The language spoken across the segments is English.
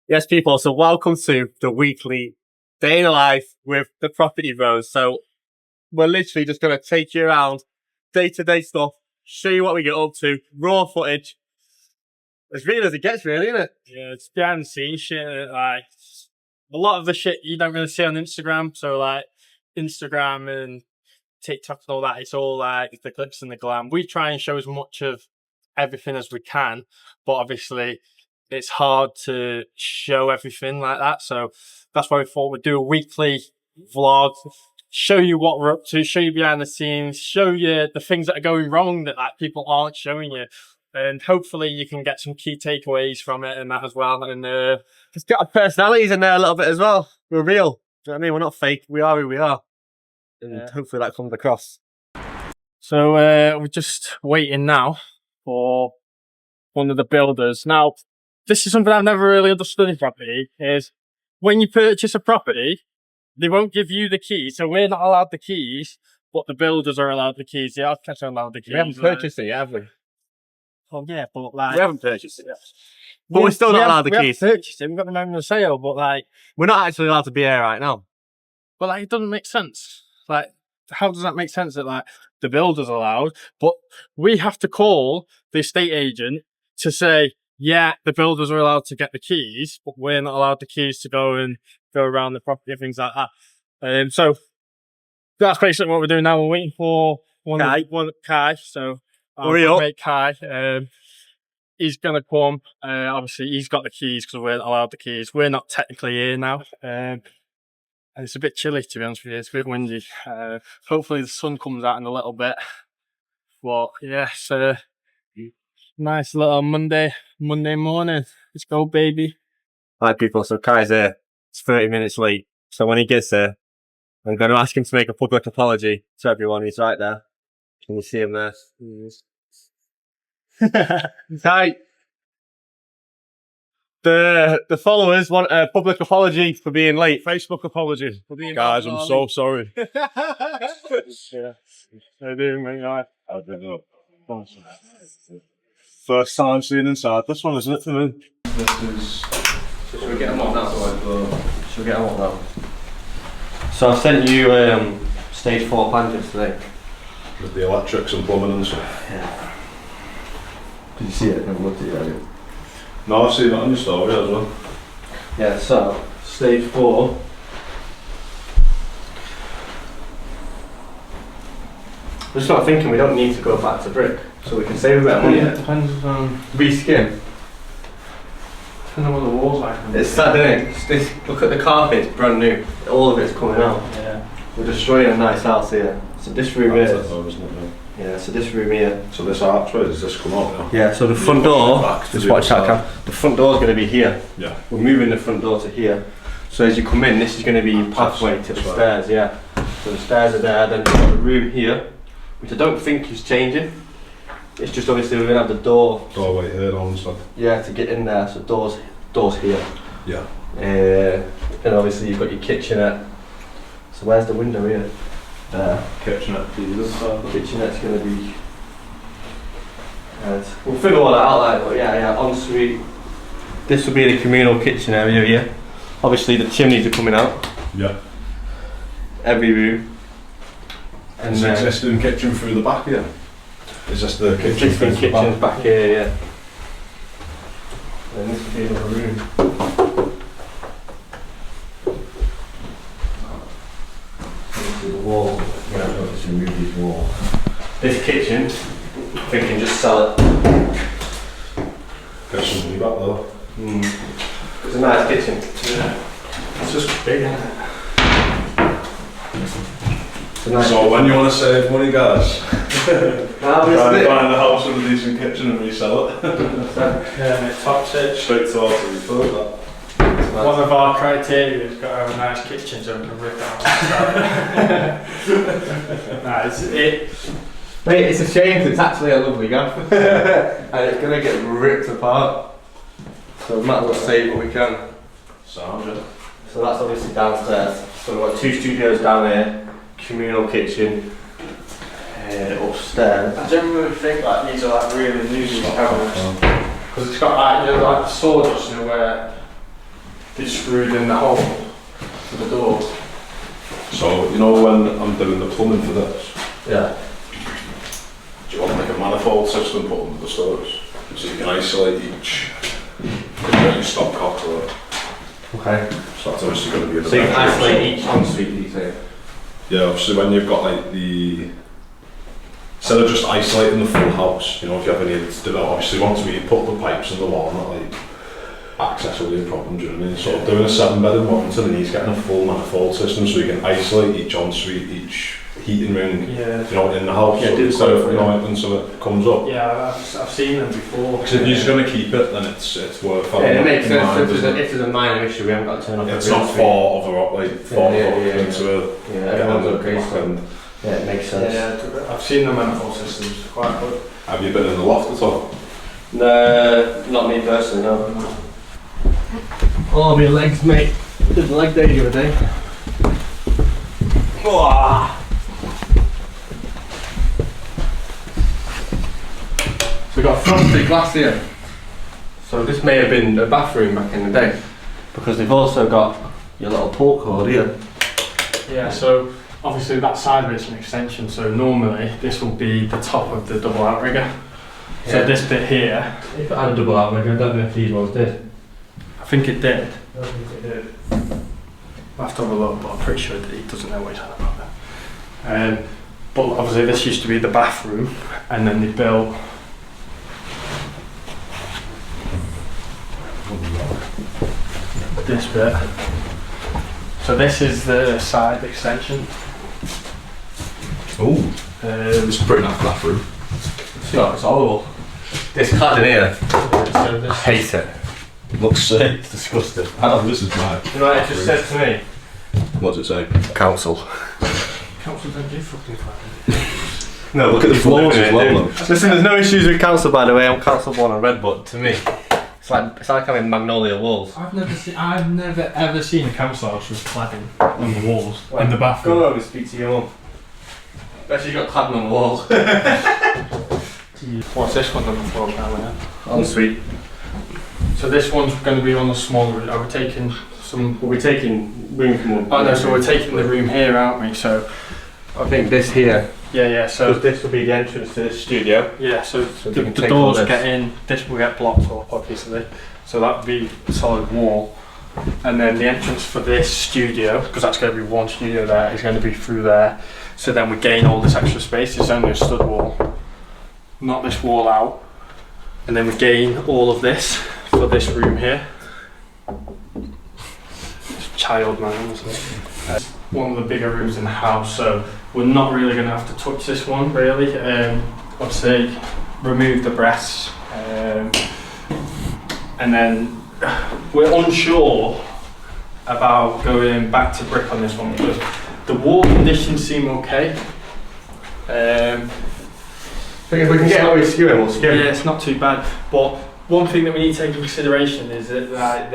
Yes, people, so welcome to the weekly day in the life with the Property Bros. So we're literally just going to take you around day-to-day stuff, show you what we get up to, raw footage. As real as it gets, really, isn't it? Yeah, it's behind the scenes shit. Like, a lot of the shit you don't really see on Instagram. So, like, Instagram and TikTok and all that, it's all like the glitz and the glam. We try and show as much of everything as we can, but obviously it's hard to show everything like that. So that's why we thought we'd do a weekly vlog, show you what we're up to, show you behind the scenes, show you the things that are going wrong that like people aren't showing you. And hopefully you can get some key takeaways from it and that as well. And It's got our personalities in there a little bit as well. We're real. Do you know what I mean? We're not fake. We are who we are. And hopefully that comes across. So we're just waiting now for one of the builders. Now, this is something I've never really understood in property, is when you purchase a property, they won't give you the keys. So we're not allowed the keys, but the builders are allowed the keys. The architects are allowed the keys. We haven't purchased it yet, have we? Oh, yeah, but like... We haven't purchased it yet. But we're still not allowed the keys. We haven't purchased it. We've got the moment of sale, but like... We're not actually allowed to be here right now. But like, it doesn't make sense. Like, how does that make sense that like the builder's allowed, but we have to call the estate agent to say, yeah, the builders are allowed to get the keys, but we're not allowed the keys to go around the property and things like that. So that's basically what we're doing now. We're waiting for Kai. So our mate Kai, he's gonna come. Obviously, he's got the keys because we're not allowed the keys. We're not technically here now. And it's a bit chilly, to be honest with you. It's a bit windy. Hopefully the sun comes out in a little bit. But yeah, it's a nice little Monday morning. Let's go, baby. Hi, people. So Kai's here. It's 30 minutes late. So when he gets there, I'm going to ask him to make a public apology to everyone. He's right there. Can you see him there? Kai. The followers want a public apology for being late. Facebook apology for being guys, I'm so sorry. Yeah. How you doing, mate? All right. I don't know. First time seeing inside this one, isn't it, for me? This is... Should we get them on now? So I've sent you stage 4 plans yesterday. With the electrics and plumbing and stuff. Yeah. Did you see it? Never looked at it yet. No, I've seen it on your story as well. Yeah, so stage 4. I'm just not thinking we don't need to go back to brick, so we can save a bit of money. Yeah, it depends on... Reskin. Depends on what the walls like. It's sad, isn't it? Look at the carpet, it's brand new. All of it's coming out. Yeah. We're destroying a nice house here. So this room here. Isn't it? Yeah, so this room here. So this archway, does this come up? Yeah, so the front door, just watch that cam. The front door is going to be here. Yeah. We're moving the front door to here. So as you come in, this is going to be your pathway to the stairs, yeah. So the stairs are there, then we've got the room here, which I don't think is changing. It's just obviously we're going to have the door. Doorway here on and stuff. Yeah, to get in there, so doors here. Yeah. And obviously you've got your kitchenette. So where's the window here? There. Kitchenette, Kitchenette's going to be... we'll figure all that out later, but yeah, ensuite. This will be the communal kitchen area here. Obviously the chimneys are coming out. Yeah. Every room. And is the existing kitchen through the back here? Is this the kitchen? Existing kitchen's back here, yeah. And this will be another room. The wall. Yeah, I've got to remove these walls. This kitchen, we can just sell it. Get some money back though. It's a nice kitchen. Yeah. It's just big, isn't it? Nice so when you want to save money, guys, try and find a house with a decent kitchen and resell it. Yeah, it's top stitch. Straight to auto refurb. One of our criteria is got to have a nice kitchen so we can rip out. Mate, it's a shame because it's actually a lovely gaff. And it's going to get ripped apart. So we might as well save what we can. Sound, yeah. So that's obviously downstairs. So we've got 2 studios down here, communal kitchen, upstairs. I generally think like these are like really new cameras because it's got like, you know, like the sawdust, you know, where it's screwed in the hole for the doors. So, you know when I'm doing the plumbing for this, Yeah. do you want like a manifold system put under the stores? So you can isolate each stopcock or Okay. so that's obviously going to be a So you can isolate each ensuite, do you say? Yeah, obviously when you've got like the, instead of just isolating the full house, you know, if you ever needed to do that, obviously once we put the pipes in the wall, not like access will be a problem, do you know what I mean? So doing a 7-bed in Warrington and he's getting a full manifold system so you can isolate each ensuite, each heating ring, Yeah. you know, in the house. Yeah, so do instead of, quite you know, when something comes up. Yeah, I've seen them before. Because if you're just going to keep it, then it's worth having. Yeah, it makes sense. mind, If there's a minor issue, we haven't got to turn off it's every not ensuite. far over into a. Yeah, everyone's okay. back So. end. Yeah, it makes sense. Yeah, I've seen the manifold systems, quite good. Have you been in the loft at all? No, not me personally, no. Oh, my legs, mate. Did the leg day the other day. So we've got frosted glass here. So this may have been a bathroom back in the day, because they've also got your little pull cord here. Yeah, so obviously that side of it's an extension, so normally this will be the top of the double outrigger. So Yeah. this bit here, If it had a double outrigger, I don't know if these ones did. I think it did. I don't think it did. I'll have to have a look, but I'm pretty sure that he doesn't know what he's on about that. But obviously this used to be the bathroom, and then they built this bit. So this is the side extension. Oh, it's a pretty nice bathroom. It's horrible. This clad in here, So this, hate it. Looks sick. It's disgusting. This is mad. You know what it just said to me? What does it say? Council. council don't do fucking flat. No, Look at the floors as well, though. Listen, there's no issues with council, by the way. I'm council born and red, but to me, it's like having magnolia walls. I've never ever seen a council house with cladding on the walls in the bathroom. Go over and speak to your mum. Bet she's got cladding on the walls. What's this one number for now? Ensuite. So this one's going to be on the smaller room. Are we taking some? We'll be taking room from one. Oh no, so we're taking the room here, aren't we? So I think this here. yeah. So This will be the entrance to the studio. yeah. So So the, we can the take all doors this. get in. This will get blocked up, obviously. So that would be a solid wall. And then the entrance for this studio, because that's going to be one studio there, is going to be through there. So then we gain all this extra space. It's only a stud wall. Knock this wall out. And then we gain all of this for this room here. It's child man, isn't it? One of the bigger rooms in the house, so we're not really going to have to touch this one, really. I'd say remove the breasts. And then we're unsure about going back to brick on this one because the wall conditions seem okay. I think if we can get away skewing, we'll skew. Yeah, it's not too bad. But one thing that we need to take into consideration is that like,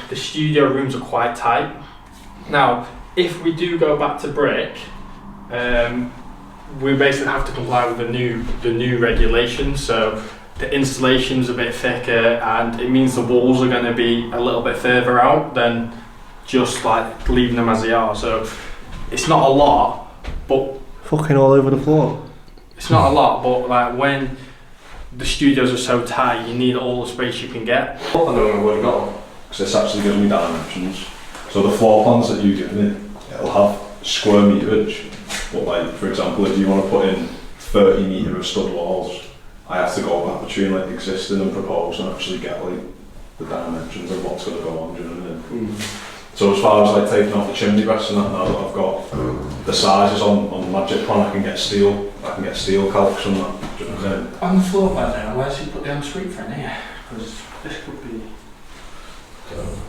the studio rooms are quite tight. Now, if we do go back to brick, we basically have to comply with the new regulations. So the installation's a bit thicker, and it means the walls are going to be a little bit further out than just like leaving them as they are. So it's not a lot, but Fucking all over the floor. it's not a lot, but like when the studios are so tight, you need all the space you can get. I don't know where we got one. Because this actually gives me dimensions. So the floor plans that you give me, it'll have square meterage. But like, for example, if you want to put in 30 metre of stud walls, I have to go back between like existing and proposed and actually get like the dimensions of what's going to go on, do you know what I mean? So as far as like taking off the chimney breast and that, now that I've got the sizes on the magic plan, I can get steel calcs from that, do you know what I mean? On the floor plan now, where's he put the ensuite for in here? Because this could be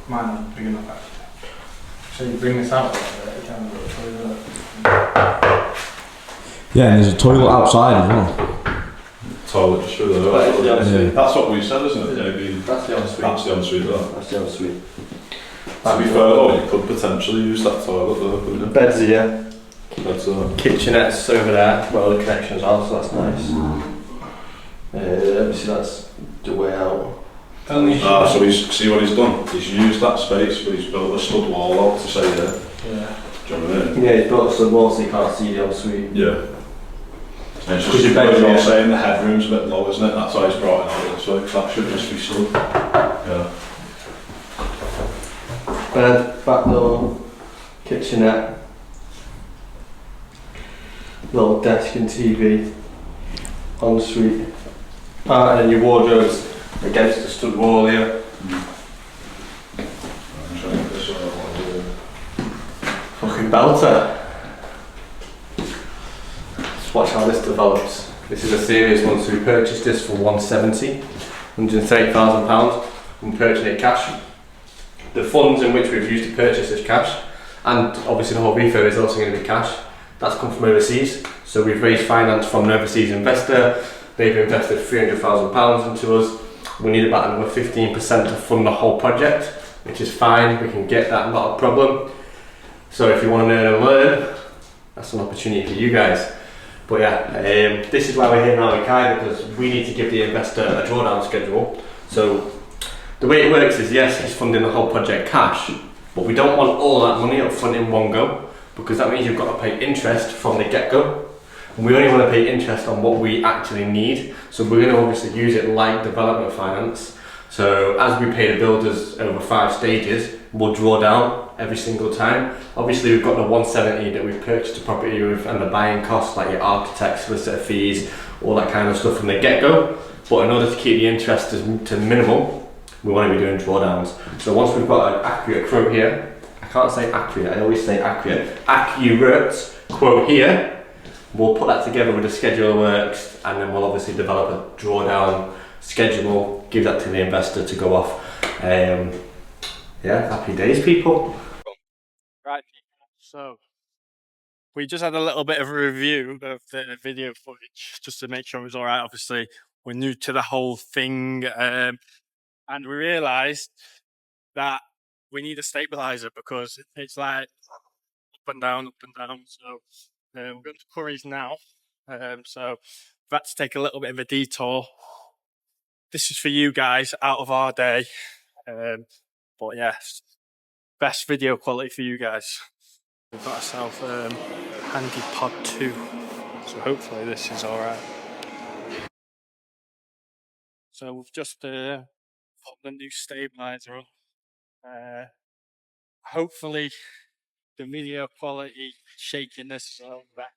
mine not big enough actually. So you bring this out a little bit, you can go to the toilet. Yeah, and there's a toilet outside as well. Toilet just through the Right, yeah. Yeah. That's what we said, isn't it? Maybe That's the ensuite. that's the ensuite though. That's the ensuite. To be fair though, you could potentially use that toilet though, couldn't you? Beds here. That's Kitchenette's over there, where all the connections are, so that's nice. Let me see, that's the way out. So see what he's done? He's used that space, but he's built a stud wall out to say there. Yeah. Do you know what I mean? Yeah, he's built a stud wall so you can't see the ensuite. Yeah. And it's Could just, you bend you're it? saying the headroom's a bit low, isn't it? That's why he's brought it out this way, 'cause that should just be stud. Yeah. Bed, back door, kitchenette, little desk and TV, ensuite, and then your wardrobes against the stud wall here. I'm trying to get this one out. Fucking belter. Just watch how this develops. This is a serious one, so we purchased this for £130,000 and purchased it cash. The funds in which we've used to purchase this cash, and obviously the whole refurb is also going to be cash, that's come from overseas. So we've raised finance from an overseas investor. They've invested £300,000 into us. We need about another 15% to fund the whole project, which is fine. We can get that, not a problem. So if you want to learn, that's an opportunity for you guys. But yeah, this is why we're here now in Kai, because we need to give the investor a drawdown schedule. So the way it works is, yes, he's funding the whole project cash, but we don't want all that money up front in one go, because that means you've got to pay interest from the get-go. And we only want to pay interest on what we actually need. So we're going to obviously use it like development finance. So as we pay the builders over 5 stages, we'll draw down every single time. Obviously we've got the 170 that we've purchased the property with, and the buying costs like your architect, solicitor fees, all that kind of stuff from the get-go. But in order to keep the interest to minimal, we want to be doing drawdowns. So once we've got an accurate quote here, I can't say accurate, I always say accurate quote here, we'll put that together with the schedule of works, and then we'll obviously develop a drawdown schedule, give that to the investor to go off. Yeah, happy days, people. Right, so we just had a little bit of a review of the video footage just to make sure it was all right. Obviously, we're new to the whole thing, and we realised that we need a stabilizer because it's like up and down, up and down. So we're going to Curry's now. So we've had to take a little bit of a detour. This is for you guys out of our day. But yes, best video quality for you guys. We've got ourselves Handy Pod 2. So hopefully this is alright. So we've just put the new stabilizer on. Hopefully the video quality shakiness is all better.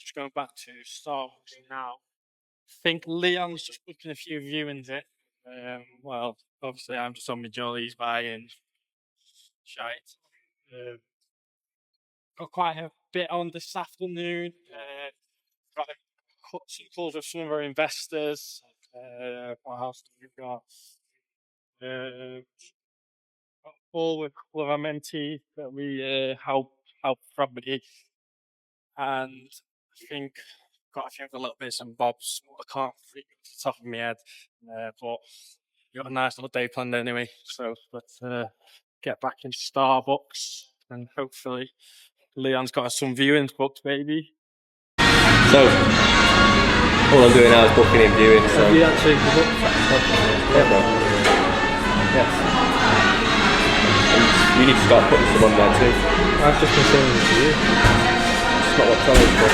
Just going back to Star Wars now. I think Leon's just booking a few viewings in. Well, obviously I'm just on my jollies buying shite. Got quite a bit on this afternoon. Got some calls with some of our investors. What else do we got? Got a call with a couple of our mentees that we help property, and I think got a few other little bits and bobs. I can't think off the top of my head, but we got a nice little day planned anyway. So let's get back into Starbucks, and hopefully Leon's got some viewings booked, baby. So, all I'm doing now is booking in viewings. So. Have you actually booked? Yeah, bro. Yes. And you need to start putting some on there too. I've just been saying it to you. It's not what Charlie's for.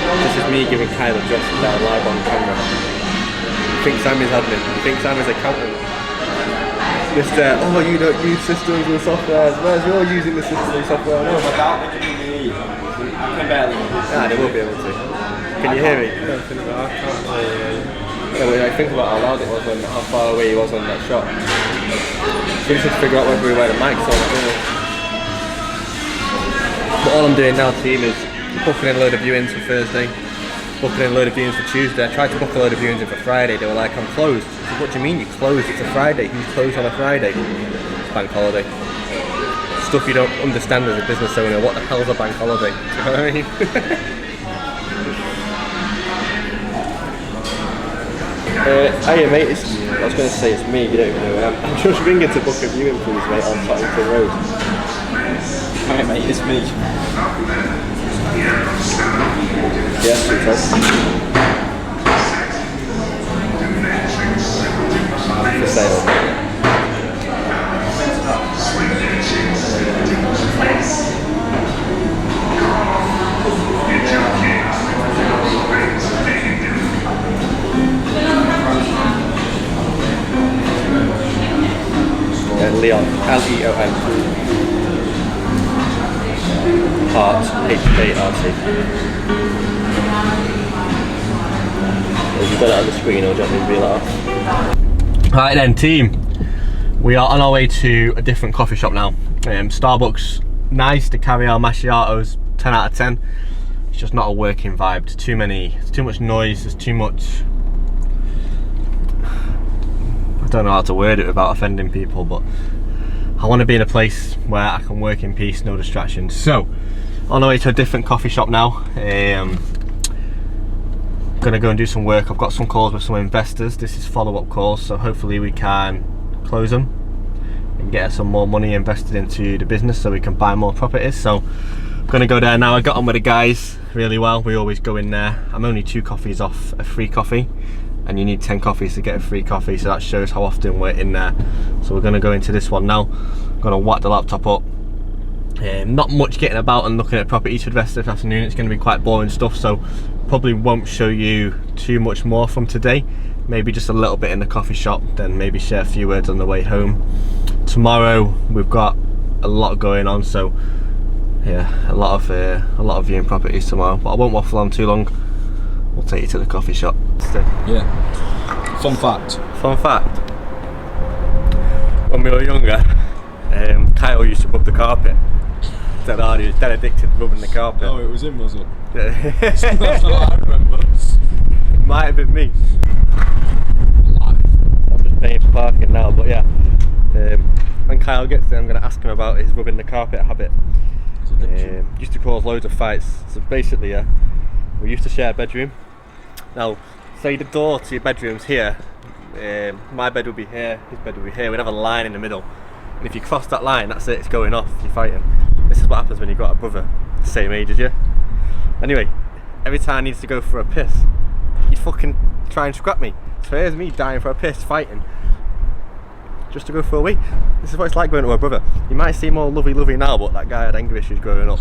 This is me giving Kyle a dress down live on camera. You think Sammy's admin? You think Sammy's accountant? Mr. Oh, you don't use systems and software. Whereas you're using the systems and software. No, I doubt they can hear you. I can barely hear you. nah, they will be able to. Can you hear me? I don't think that I can't hear you. Yeah, well, I think about how loud it was and how far away he was on that shot. We just need to figure out whether we wear the mics or not, really. But all I'm doing now, team, is booking in a load of viewings for Thursday, booking in a load of viewings for Tuesday. I tried to book a load of viewings in for Friday. They were like, I'm closed. I said, what do you mean you're closed? It's a Friday. Who's closed on a Friday? It's bank holiday. Stuff you don't understand as a business owner. What the hell's a bank holiday? Do you know what I mean? Hiya mate, I was going to say it's me, you don't even know who I am. I'm just ringing to book a viewing please mate on Tottington Road. Hi mate, it's me. Yeah, sweet. sale. Leon, Leon. Art, H-A-R-T. Have you got it on the screen or do you want me to reel it off? Right then, team. We are on our way to a different coffee shop now. Starbucks, nice to carry our macchiatos, 10 out of 10. It's just not a working vibe. There's too much noise, there's too much... I don't know how to word it without offending people, but I want to be in a place where I can work in peace, no distractions. So, on our way to a different coffee shop now. Gonna go and do some work. I've got some calls with some investors. This is follow-up calls, so hopefully we can close them and get some more money invested into the business so we can buy more properties. So, I'm gonna go there now. I got on with the guys really well. We always go in there. I'm only 2 coffees off a free coffee, and you need 10 coffees to get a free coffee, so that shows how often we're in there. So we're gonna go into this one now. I'm gonna whack the laptop up. Not much getting about and looking at properties for the rest of this afternoon. It's gonna be quite boring stuff, so probably won't show you too much more from today. Maybe just a little bit in the coffee shop, then maybe share a few words on the way home. Tomorrow we've got a lot going on, so yeah, a lot of viewing properties tomorrow. But I won't waffle on too long. We'll take you to the coffee shop. Yeah. Fun fact. Fun fact. When we were younger, Kyle used to rub the carpet. Dead hard, he was dead addicted to rubbing the carpet. Oh, it was him, was it? That's That's what I remember. Might have been me. I'm just paying for parking now, but yeah. When Kyle gets there, I'm going to ask him about his rubbing the carpet habit. Used to cause loads of fights. So basically, we used to share a bedroom. Now, say the door to your bedroom's here. My bed would be here, his bed would be here. We'd have a line in the middle. And if you cross that line, that's it, it's going off, you're fighting. This is what happens when you've got a brother the same age as you. Anyway, every time he needs to go for a piss, he'd fucking try and scrap me. So here's me dying for a piss, fighting, just to go for a wee. This is what it's like going to a brother. You might seem all lovey now, but that guy had anger issues growing up.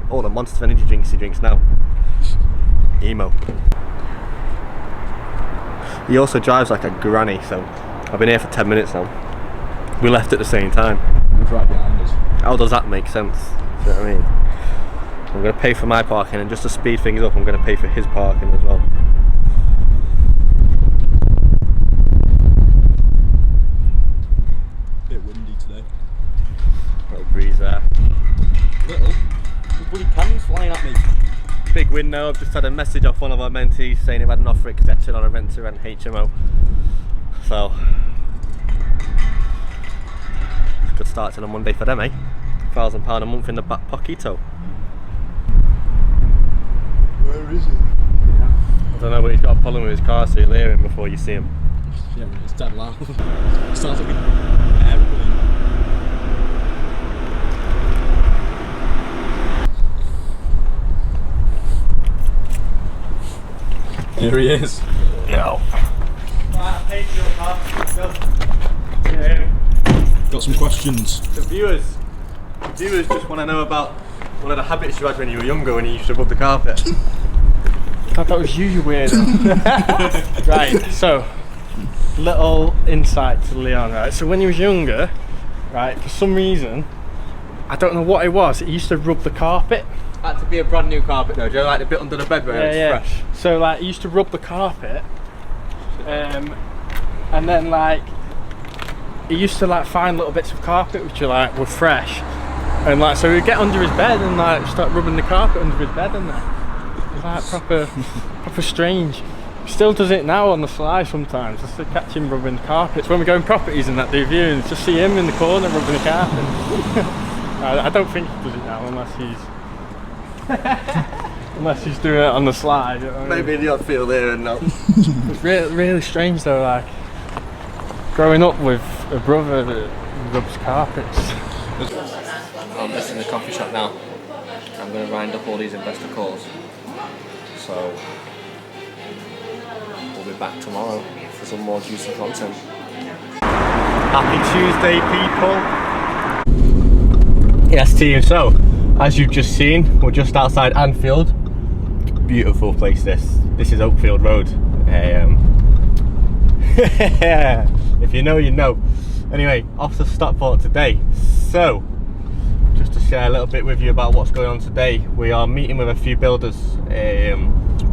All the Monster Energy drinks he drinks now. Emo. He also drives like a granny, so I've been here for 10 minutes now. We left at the same time. He was right behind us. How does that make sense? Do you know what I mean? I'm going to pay for my parking, and just to speed things up, I'm going to pay for his parking as well. Bit windy today. Little breeze there. Little? The bloody cans flying at me. Big wind now. I've just had a message off one of our mentees saying they've had an offer accepted on a rent-to-rent HMO. So, good start to the Monday for them, eh? £1,000 a month in the back pockito. Where is he? I don't know, but he's got a problem with his car, so you'll hear him before you see him. Yeah, it's dead loud. It sounds like an airplane. Here he is. Yo. Got some questions. The viewers just want to know about one of the habits you had when you were younger, when you used to rub the carpet. I thought that was you weirdo. Right, so little insight to Leon, right? So when he was younger, right, for some reason, I don't know what it was, he used to rub the carpet. Had to be a brand new carpet though, Joe, like the bit under the bed where it's fresh. So like he used to rub the carpet, and then like he used to like find little bits of carpet which were fresh, and like so he'd get under his bed and like start rubbing the carpet under his bed and that. It's like proper strange. Still does it now on the sly sometimes, just to catch him rubbing carpets. When we go in properties and that do viewings, just see him in the corner rubbing the carpet. I don't think he does it now unless he's doing it on the sly. You know what I mean? Maybe the odd feel there and not. It's really strange though, like growing up with a brother that rubs carpets. I'm just in the coffee shop now. I'm going to wind up all these investor calls. So we'll be back tomorrow for some more juicy content. Happy Tuesday, people. Yes, team. So, as you've just seen, we're just outside Anfield. Beautiful place. This is Oakfield Road. If you know, you know. Anyway, off to Stockport today. So, just to share a little bit with you about what's going on today, we are meeting with a few builders.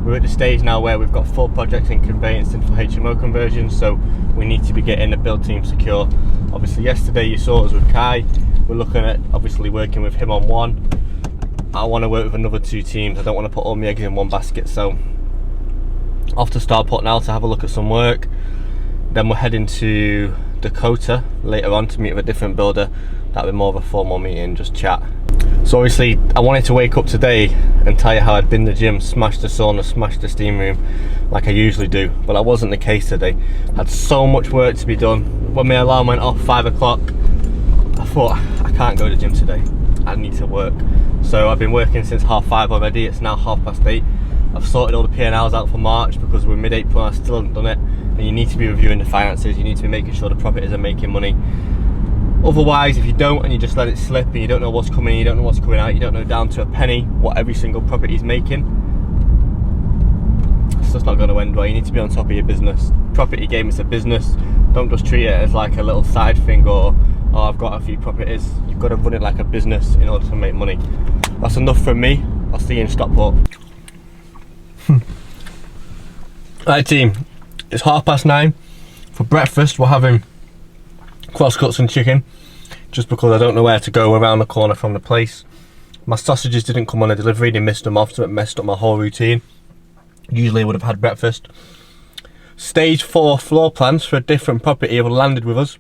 We're at the stage now where we've got 4 projects in conveyancing for HMO conversions, so we need to be getting the build team secure. Obviously yesterday you saw us with Kai. We're looking at obviously working with him on one. I want to work with another 2 teams. I don't want to put all my eggs in one basket, so off to Stockport now to have a look at some work. Then we're heading to Dakota later on to meet with a different builder. That'll be more of a formal meeting, just chat. So obviously I wanted to wake up today and tell you how I'd been to the gym, smashed the sauna, smashed the steam room like I usually do, but that wasn't the case today. I had so much work to be done. When my alarm went off 5 o'clock, I thought I can't go to the gym today, I need to work. So I've been working since 5:30 already. It's now 8:30. I've sorted all the P&Ls out for March because we're mid-April and I still haven't done it. And you need to be reviewing the finances, you need to be making sure the properties are making money. Otherwise, if you don't and you just let it slip and you don't know what's coming in, you don't know what's coming out, you don't know down to a penny what every single property is making, it's just not going to end well. You need to be on top of your business. Property game is a business. Don't just treat it as like a little side thing or, oh, I've got a few properties. You've got to run it like a business in order to make money. That's enough from me. I'll see you in Stockport. Right team, it's 9:30. For breakfast we're having cross-cuts and chicken, just because I don't know where to go around the corner from the place. My sausages didn't come on a delivery, they missed them off, so it messed up my whole routine. Usually I would have had breakfast. Stage 4 floor plans for a different property have landed with us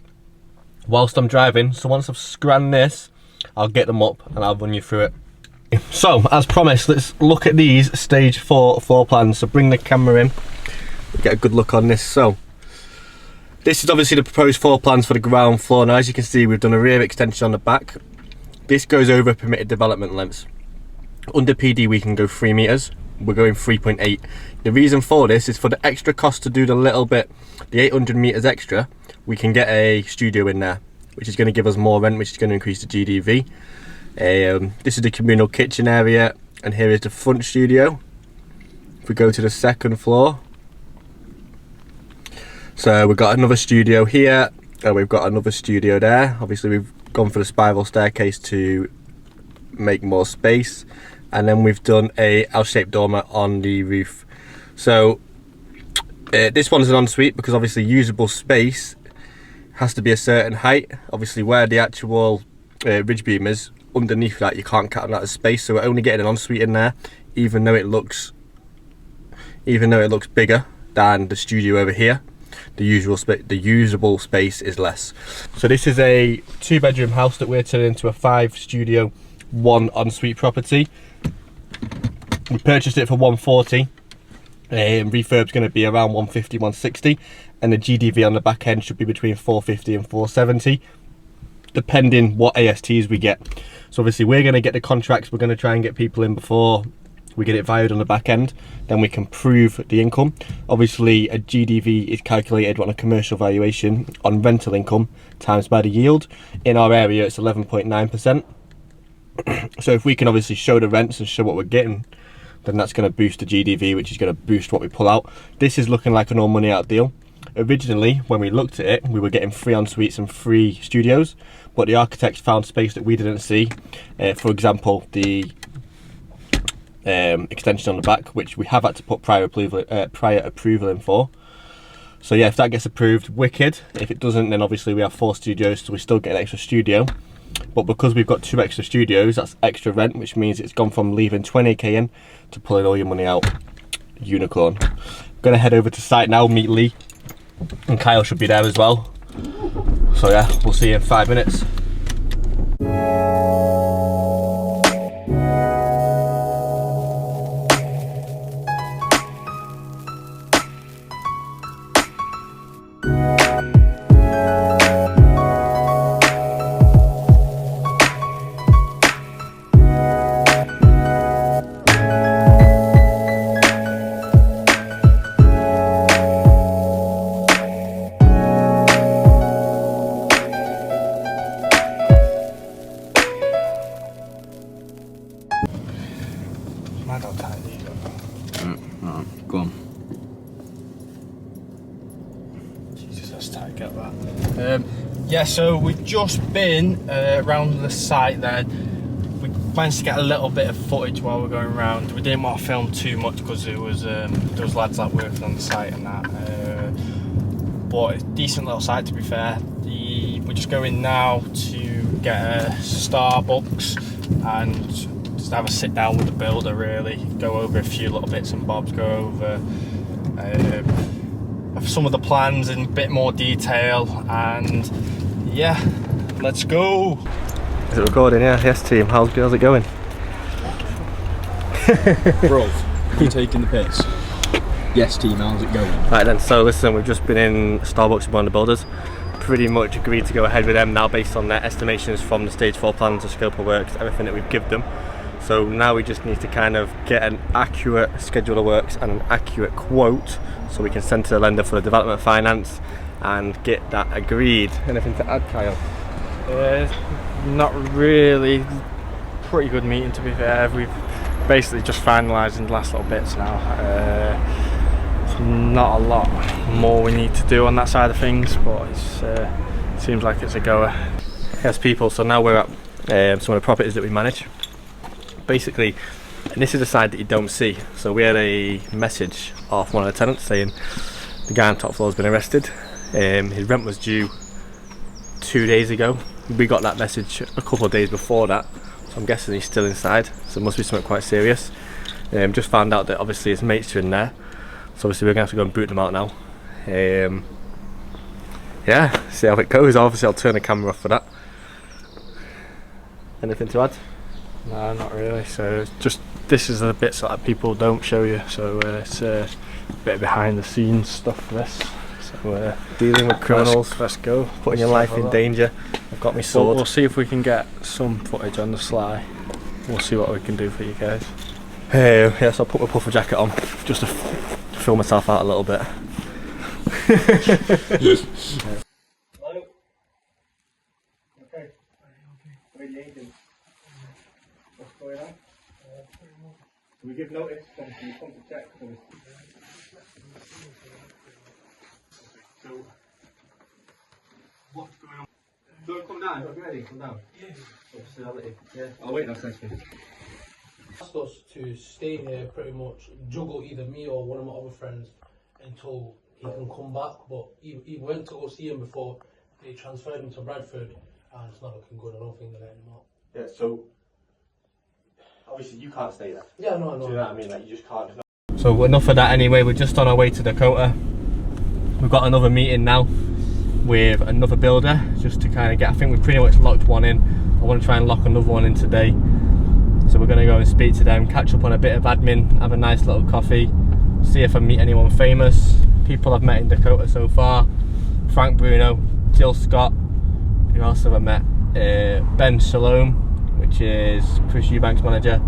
whilst I'm driving, so once I've scanned this, I'll get them up and I'll run you through it. So, as promised, let's look at these stage 4 floor plans. So bring the camera in, get a good look on this. So, this is obviously the proposed floor plans for the ground floor. Now, as you can see, we've done a rear extension on the back. This goes over permitted development lengths. Under PD, we can go 3 meters. We're going 3.8. The reason for this is for the extra cost to do the little bit, the 800 meters extra, we can get a studio in there, which is going to give us more rent, which is going to increase the GDV. This is the communal kitchen area, and here is the front studio. If we go to the 2nd floor, so we've got another studio here, and we've got another studio there. Obviously we've gone for the spiral staircase to make more space, and then we've done a L-shaped dormer on the roof. So this one is an ensuite because obviously usable space has to be a certain height. Obviously where the actual ridge beam is, underneath that you can't count that as space, so we're only getting an ensuite in there, even though it looks bigger than the studio over here. The usable space is less. So this is a 2-bedroom house that we're turning into a 5 studio 1 ensuite property. We purchased it for 140. Refurb's going to be around 150, 160, and the GDV on the back end should be between 450 and 470, depending what ASTs we get. So obviously we're going to get the contracts, we're going to try and get people in before we get it valued on the back end, then we can prove the income. Obviously a GDV is calculated on a commercial valuation on rental income times by the yield. In our area it's 11.9%. So if we can obviously show the rents and show what we're getting, then that's going to boost the GDV, which is going to boost what we pull out. This is looking like an all money out deal. Originally, when we looked at it, we were getting 3 ensuites and 3 studios, but the architects found space that we didn't see. For example, the extension on the back, which we have had to put prior approval in for. So yeah, if that gets approved, wicked. If it doesn't, then obviously we have 4 studios, so we still get an extra studio. But because we've got 2 extra studios, that's extra rent, which means it's gone from leaving 20k in to pulling all your money out. Unicorn. Gonna head over to site now, meet Lee, and Kyle should be there as well. So yeah, we'll see you in 5 minutes. mind how tight these are. Go on. Jesus, that's tight, get that. Yeah, so we've just been around the site there. We managed to get a little bit of footage while we're going around. We didn't want to film too much because there was lads that worked on the site and that. But it's a decent little site, to be fair. We're just going now to get a Starbucks and just have a sit down with the builder, really. Go over a few little bits and bobs, go over some of the plans in a bit more detail, and yeah, let's go. Is it recording? Yeah. Yes, team. How's it going? Bro, you taking the piss? Yes, team. How's it going? Right then. So listen, we've just been in Starbucks with one of the builders. Pretty much agreed to go ahead with them now based on their estimations from the stage 4 plans, the scope of works, everything that we've given them. So now we just need to kind of get an accurate schedule of works and an accurate quote so we can send to the lender for the development finance and get that agreed. Anything to add, Kyle? Not really. Pretty good meeting, to be fair. We've basically just finalising the last little bits now. Not a lot more we need to do on that side of things, but it seems like it's a goer. Yes, people, so now we're at some of the properties that we manage. Basically, and this is the side that you don't see. So we had a message off one of the tenants saying the guy on top floor has been arrested. His rent was due 2 days ago. We got that message a couple of days before that, so I'm guessing he's still inside, so it must be something quite serious. Just found out that obviously his mates are in there, so obviously we're going to have to go and boot them out now. Yeah, see how it goes. Obviously I'll turn the camera off for that. Anything to add? No, not really. So just this is the bits that people don't show you, so it's a bit of behind the scenes stuff for this. So dealing with criminals, let's go. putting your life in danger. I've got my sword. We'll see if we can get some footage on the sly. We'll see what we can do for you guys. Yeah, so I'll put my puffer jacket on just to fill myself out a little bit. What's going on? We give notice when you come to check. So, what's going on? Don't come down, don't be ready, come down. Yeah. I'll wait now, thanks me. Asked us to stay here, pretty much juggle either me or one of my other friends until he can come back, but he went to go see him before they transferred him to Bradford, and it's not looking good. I don't think they're letting him out. Yeah, so obviously you can't stay there. Yeah, no, I know. Do you know what I mean? Like, you just can't. So enough of that anyway, we're just on our way to Dakota. We've got another meeting now with another builder just to kind of get, I think we've pretty much locked one in. I want to try and lock another one in today. So we're going to go and speak to them, catch up on a bit of admin, have a nice little coffee, see if I meet anyone famous. People I've met in Dakota so far: Frank Bruno, Jill Scott, who else have I met? Ben Shalom, which is Chris Eubank's manager,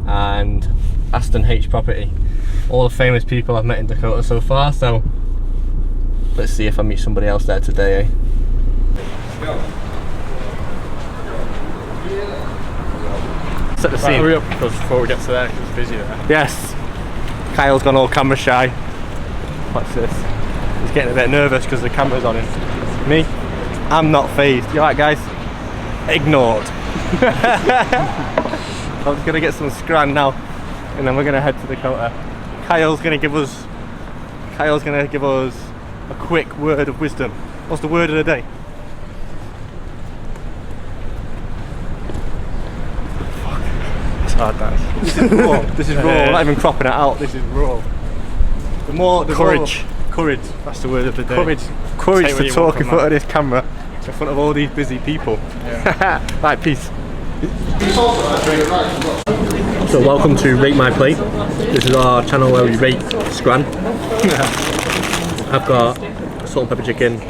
and Aston H Property. All the famous people I've met in Dakota so far, so let's see if I meet somebody else there today, eh? Set the scene. Hurry up before we get to there, because it's busy there. Yes, Kyle's gone all camera shy. What's this? He's getting a bit nervous because the camera's on him. Me? I'm not phased. You alright, guys? Ignored. I'm just gonna get some scran now, and then we're gonna head to Dakota. Kyle's gonna give us a quick word of wisdom. What's the word of the day? It's hard, that. This is raw. This is raw. I'm not even cropping it out. This is raw. Courage. Courage. That's the word of the day. Courage Say what to you talk want in from front of this camera, in front of all these busy people. Yeah. Right, peace. So welcome to Rate My Plate. This is our channel where we rate Scran. I've got salt and pepper chicken,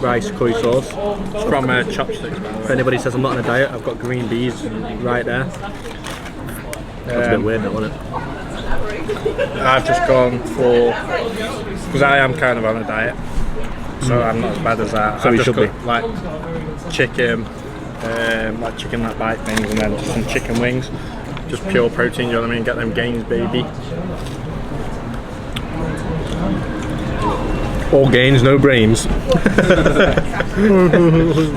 rice, curry sauce. It's from Chopsticks, by the If way. anybody says I'm not on a diet, I've got green bees right there. That's a bit weird, don't it? I've just gone for, because I am kind of on a diet, so I'm not as bad as that. So I've you just should got, like chicken, like chicken that bite things, and then just some chicken wings. just pure protein, you know what I mean? Get them gains, baby. All gains, no brains. That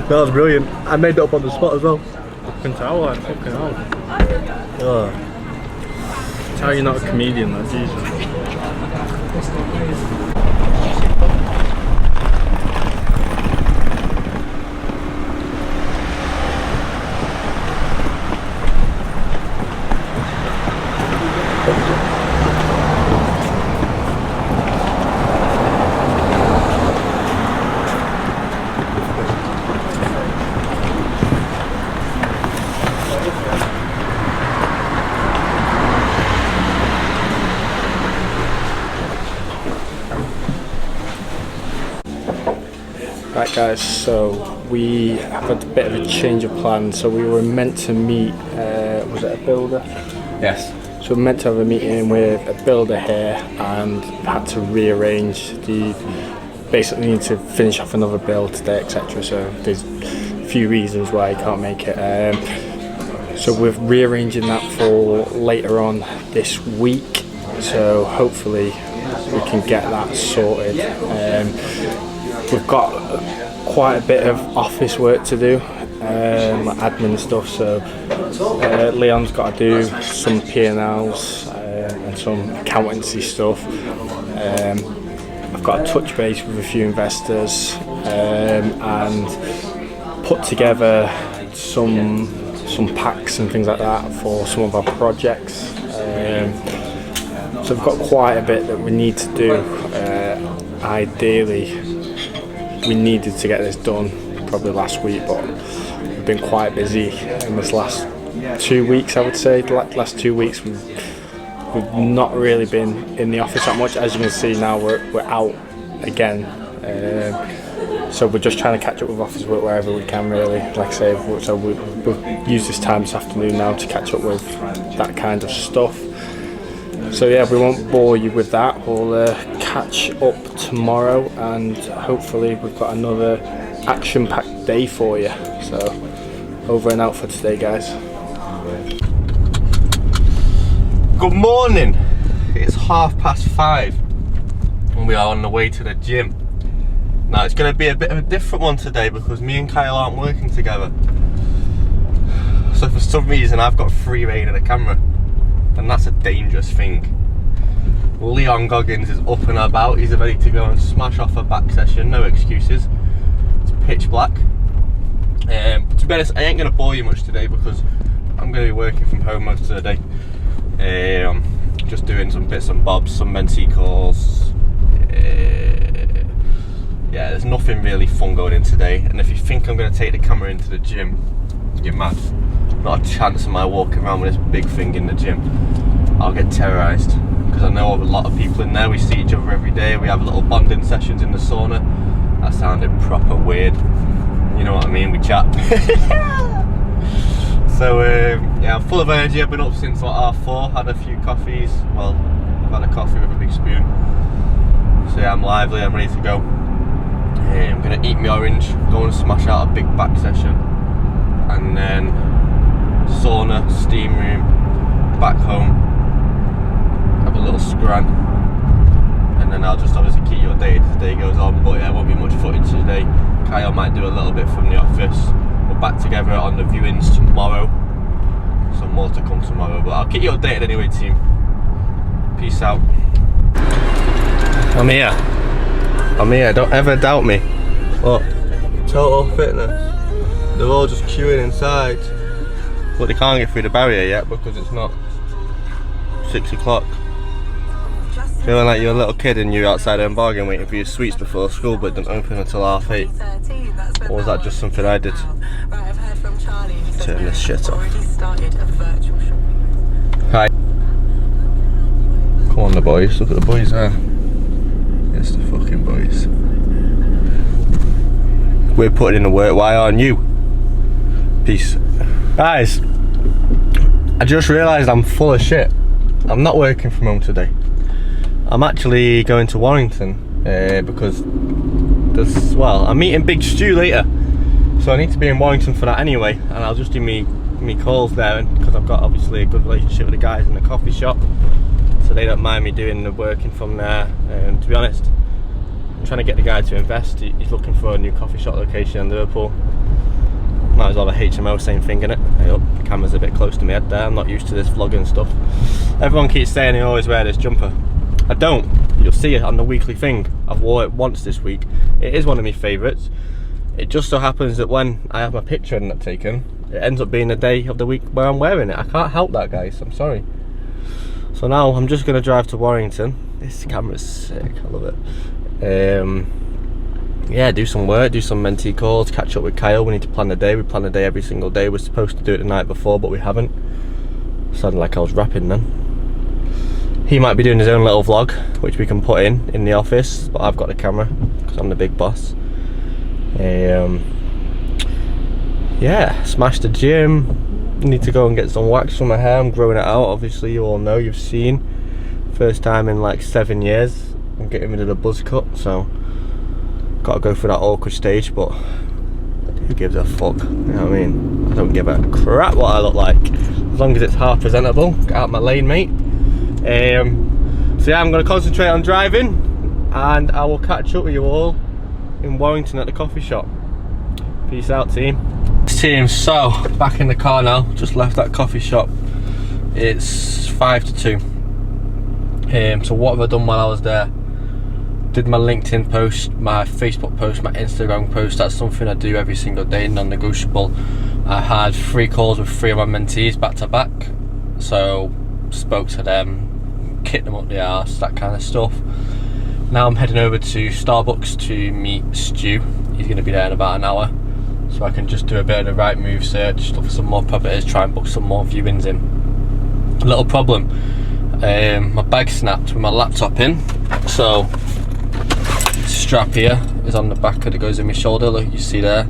was brilliant. I made that up on the spot as well. Fucking tell, like, fucking hell. Oh. That's how you're not a comedian, though, Jesus. Right guys, so we have had a bit of a change of plan. So we were meant to meet, was it a builder? Yes. So we were meant to have a meeting with a builder here and had to rearrange basically need to finish off another build today, etc. So there's a few reasons why I can't make it. So we're rearranging that for later on this week. So hopefully we can get that sorted. We've got quite a bit of office work to do, like admin stuff. So Leon's got to do some P&Ls and some accountancy stuff. I've got to touch base with a few investors and put together some packs and things like that for some of our projects. So we've got quite a bit that we need to do. Ideally, we needed to get this done probably last week, but we've been quite busy in this last 2 weeks, I would say. The last 2 weeks we've not really been in the office that much. As you can see now, we're out again. So we're just trying to catch up with office work wherever we can, really. Like I say, so we'll use this time this afternoon now to catch up with that kind of stuff. So yeah, we won't bore you with that. We'll catch up tomorrow, and hopefully we've got another action-packed day for you. So over and out for today, guys. Good morning. It's 5:30 and we are on the way to the gym. Now it's going to be a bit of a different one today because me and Kyle aren't working together. So for some reason I've got free rein of the camera, and that's a dangerous thing. Leon Goggins is up and about. He's ready to go and smash off a back session, no excuses. It's pitch black. To be honest, I ain't going to bore you much today because I'm going to be working from home most of the day. Just doing some bits and bobs, some mentee calls. Yeah, there's nothing really fun going in today. And if you think I'm going to take the camera into the gym, you're mad. Not a chance of my walking around with this big thing in the gym. I'll get terrorised because I know a lot of people in there. We see each other every day. We have little bonding sessions in the sauna. That sounded proper weird. You know what I mean? We chat. So yeah, I'm full of energy. I've been up since like 4:30, had a few coffees. Well, I've had a coffee with a big spoon. So yeah, I'm lively, I'm ready to go. I'm gonna eat my orange, go and smash out a big back session, and then sauna, steam room, back home, have a little scran, and then I'll just obviously keep you updated as the day goes on. But yeah, won't be much footage today. Kyle might do a little bit from the office. We're back together on the viewings tomorrow. Some more to come tomorrow, but I'll keep you updated anyway, team. Peace out. I'm here, don't ever doubt me. Look, Total Fitness. They're all just queuing inside. But they can't get through the barrier yet because it's not 6 o'clock. Feeling like you're a little kid and you're outside in bargain waiting for your sweets before school, but it doesn't open until 8:30. Or was that just something I did? Turn this shit off. Hi. Come on the boys, look at the boys there. It's the fucking boys. We're putting in the work, why aren't you? Peace. Guys, I just realised I'm full of shit. I'm not working from home today. I'm actually going to Warrington because I'm meeting Big Stu later. So I need to be in Warrington for that anyway, and I'll just do me me calls there, because I've got obviously a good relationship with the guys in the coffee shop, so they don't mind me doing the working from there. To be honest, I'm trying to get the guy to invest. He's looking for a new coffee shop location in Liverpool. Might as well have a HMO, same thing, innit? Hey up, the camera's a bit close to my head there. I'm not used to this vlogging stuff. Everyone keeps saying they always wear this jumper. I don't. You'll see it on the weekly thing. I've wore it once this week. It is one of my favourites. It just so happens that when I have my picture in that taken, it ends up being the day of the week where I'm wearing it. I can't help that, guys. I'm sorry. So now I'm just going to drive to Warrington. This camera's sick. I love it. Yeah, do some work, do some mentee calls, catch up with Kyle. We need to plan the day. We plan the day every single day. We're supposed to do it the night before, but we haven't. Sounded like I was rapping then. He might be doing his own little vlog, which we can put in the office, but I've got the camera because I'm the big boss. Yeah, smashed the gym. Need to go and get some wax for my hair. I'm growing it out, obviously you all know, you've seen. First time in like 7 years. I'm getting rid of the buzz cut, so gotta go through that awkward stage, but who gives a fuck, you know what I mean? I don't give a crap what I look like, as long as it's half presentable. Get out my lane, mate. So yeah, I'm gonna concentrate on driving, and I will catch up with you all in Warrington at the coffee shop. Peace out, team. So back in the car now, just left that coffee shop. It's 5 to 2. So what have I done while I was there? Did my LinkedIn post, my Facebook post, my Instagram post. That's something I do every single day, non-negotiable. I had 3 calls with 3 of my mentees back to back, so spoke to them, kicked them up the arse, that kind of stuff. Now I'm heading over to Starbucks to meet Stu. He's going to be there in about an hour, so I can just do a bit of the right move search, look for some more properties, try and book some more viewings in. A little problem, my bag snapped with my laptop in, so strap here is on the back that goes in my shoulder, look, you see there,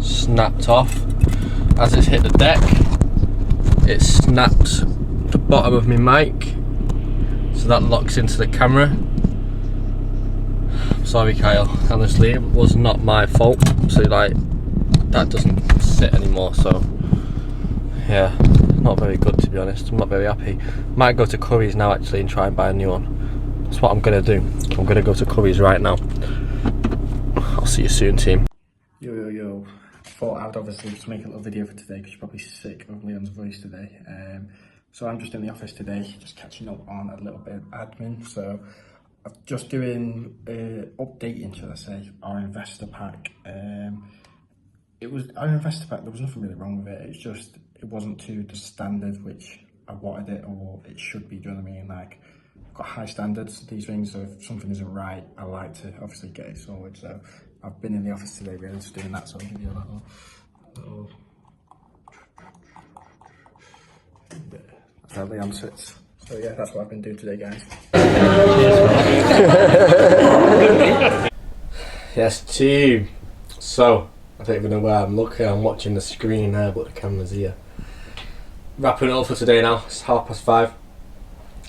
snapped off. As it's hit the deck, it snapped the bottom of my mic, so that locks into the camera. Sorry Kyle, honestly it was not my fault, so like that doesn't sit anymore, so yeah, not very good to be honest. I'm not very happy. Might go to Curry's now actually and try and buy a new one. That's what I'm gonna do. I'm gonna go to Curry's right now. I'll see you soon, team. Yo. Thought I'd obviously just make a little video for today because you're probably sick of Leon's voice today. So I'm just in the office today, just catching up on a little bit of admin. So I'm just doing updating, should I say, our investor pack. It was our investor pack. There was nothing really wrong with it. It's just it wasn't to the standard which I wanted it or it should be. Do you know what I mean? Like, I've got high standards. These things, so if something isn't right, I like to obviously get it sorted. So I've been in the office today really just doing that. So I'll give you a little that's how Leon sits. So yeah, that's what I've been doing today, guys. Yes, team. So I don't even know where I'm looking. I'm watching the screen there, but the camera's here. Wrapping it up for today now. It's 5:30.